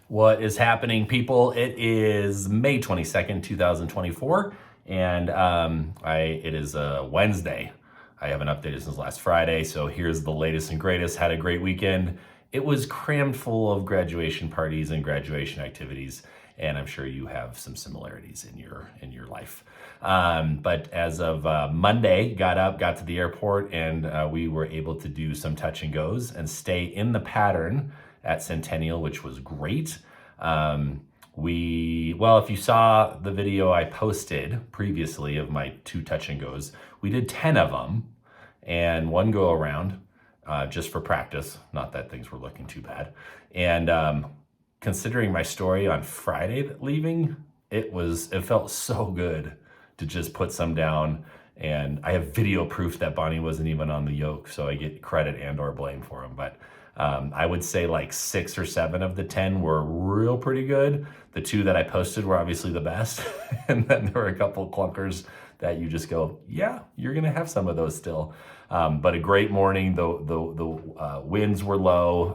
What is happening, people? It is May 22nd, 2024, and it is a Wednesday. I haven't updated since last Friday, so here's the latest and greatest. Had a great weekend. It was crammed full of graduation parties and graduation activities, and I'm sure you have some similarities in your life. But as of Monday, got to the airport, and we were able to do some touch and goes and stay in the pattern at Centennial, which was great. If you saw the video I posted previously of my 2 touch and goes, we did 10 of them and 1 go around just for practice. Not that things were looking too bad. And considering my story on Friday leaving, it felt so good to just put some down. And I have video proof that Bonnie wasn't even on the yoke, so I get credit and or blame for him. But I would say like 6 or 7 of the 10 were real pretty good. The 2 that I posted were obviously the best. And then there were a couple clunkers that you just go, yeah, you're gonna have some of those still. But a great morning. The winds were low.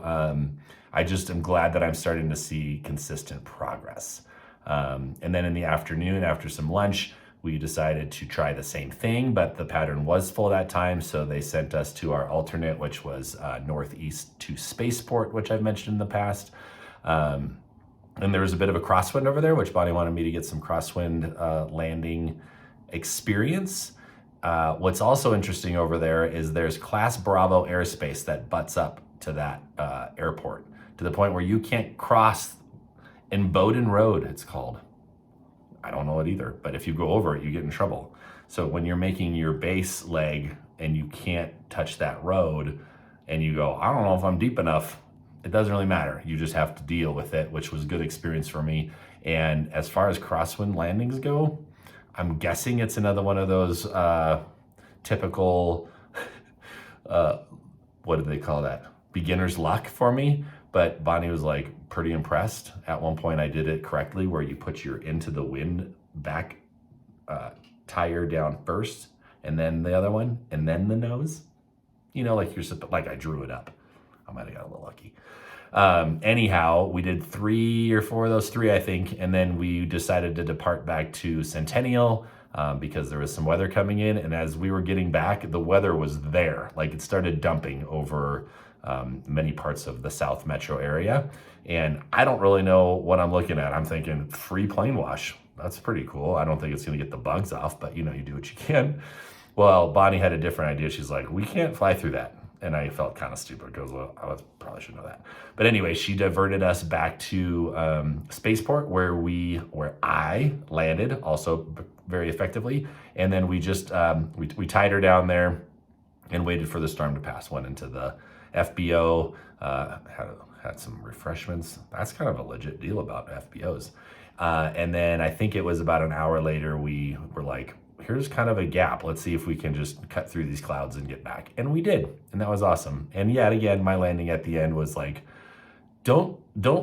I just am glad that I'm starting to see consistent progress. And then in the afternoon, after some lunch, we decided to try the same thing, but the pattern was full that time, so they sent us to our alternate, which was northeast to Spaceport, which I've mentioned in the past. And there was a bit of a crosswind over there, which Bonnie wanted me to get some crosswind landing experience. What's also interesting over there is there's Class Bravo airspace that butts up to that airport, to the point where you can't cross in Bowdoin Road, it's called. I don't know it either, but if you go over it, you get in trouble. So when you're making your base leg and you can't touch that road and you go, I don't know if I'm deep enough, it doesn't really matter. You just have to deal with it, which was good experience for me. And as far as crosswind landings go, I'm guessing it's another one of those typical, what do they call that? Beginner's luck for me. But Bonnie was like pretty impressed. At one point I did it correctly, where you put your into the wind back tire down first, and then the other one, and then the nose. You know, like like I drew it up. I might have got a little lucky. Anyhow, we did 3 or 4 of those 3, I think, and then we decided to depart back to Centennial because there was some weather coming in, and as we were getting back, the weather was there. Like it started dumping over many parts of the South Metro area. And I don't really know what I'm looking at. I'm thinking free plane wash. That's pretty cool. I don't think it's going to get the bugs off, but you know, you do what you can. Well, Bonnie had a different idea. She's like, we can't fly through that. And I felt kind of stupid because, well, probably should know that. But anyway, she diverted us back to Spaceport where I landed also very effectively. And then we just, we tied her down there and waited for the storm to pass, went into the FBO, had some refreshments. That's kind of a legit deal about FBOs. And then I think it was about an hour later, we were like, here's kind of a gap. Let's see if we can just cut through these clouds and get back. And we did, and that was awesome. And yet again, my landing at the end was like, don't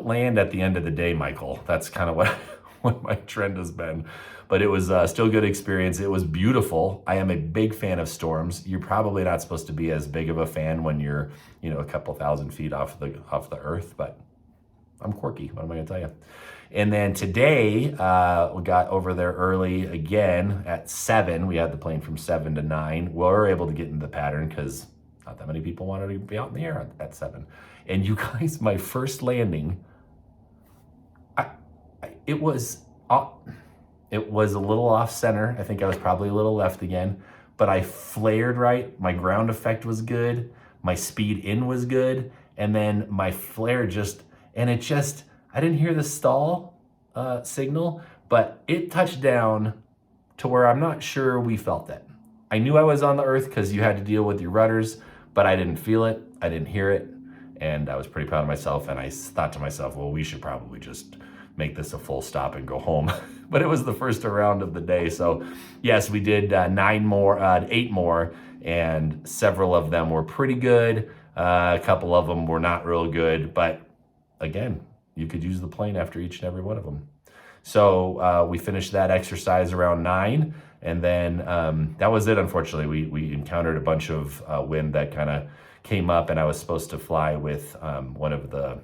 land at the end of the day, Michael. That's kind of what my trend has been. But it was still good experience. It was beautiful. I am a big fan of storms. You're probably not supposed to be as big of a fan when you're, you know, a couple thousand feet off the earth, but I'm quirky. What am I gonna tell you? And then today, we got over there early again at 7. We had the plane from 7 to 9. We were able to get into the pattern because not that many people wanted to be out in the air at 7. And you guys, my first landing, it was a little off center. I think I was probably a little left again, but I flared right. My ground effect was good. My speed in was good. And then my flare I didn't hear the stall signal, but it touched down to where I'm not sure we felt it. I knew I was on the earth because you had to deal with your rudders, but I didn't feel it. I didn't hear it. And I was pretty proud of myself. And I thought to myself, well, we should probably just make this a full stop and go home. But it was the first round of the day. So yes, we did 8 more, and several of them were pretty good. A couple of them were not real good, but again, you could use the plane after each and every one of them. So we finished that exercise around 9, and then that was it. Unfortunately, we encountered a bunch of wind that kind of came up, and I was supposed to fly with one of the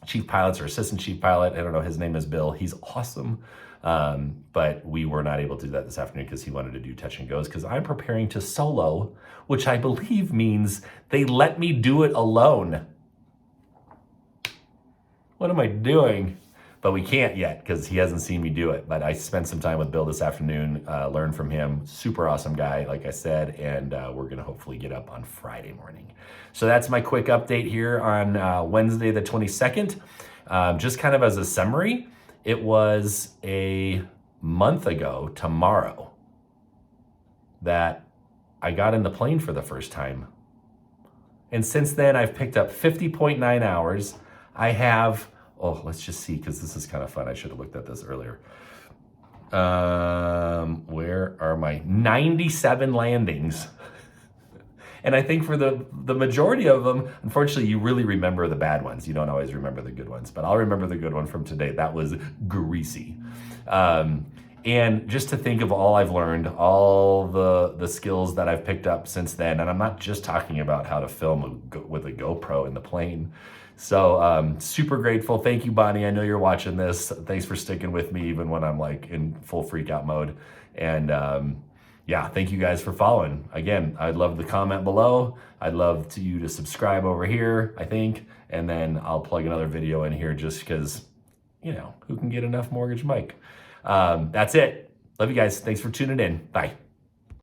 chief pilots or assistant chief pilot. I don't know. His name is Bill. He's awesome. But we were not able to do that this afternoon because he wanted to do touch and goes because I'm preparing to solo, which I believe means they let me do it alone. What am I doing? But we can't yet because he hasn't seen me do it. But I spent some time with Bill this afternoon, learned from him. Super awesome guy, like I said, and we're going to hopefully get up on Friday morning. So that's my quick update here on Wednesday the 22nd. Just kind of as a summary, it was a month ago tomorrow that I got in the plane for the first time. And since then, I've picked up 50.9 hours. I have... Oh, let's just see, because this is kind of fun. I should have looked at this earlier. Where are my 97 landings? And I think for the majority of them, unfortunately, you really remember the bad ones. You don't always remember the good ones, but I'll remember the good one from today. That was greasy. And just to think of all I've learned, all the skills that I've picked up since then, and I'm not just talking about how to film with a GoPro in the plane. So super grateful. Thank you, Bonnie. I know you're watching this. Thanks for sticking with me even when I'm like in full freak out mode. And yeah, thank you guys for following. Again, I'd love the comment below. I'd love you to subscribe over here, I think. And then I'll plug another video in here just because, you know, who can get enough Mortgage Mike? That's it. Love you guys. Thanks for tuning in. Bye.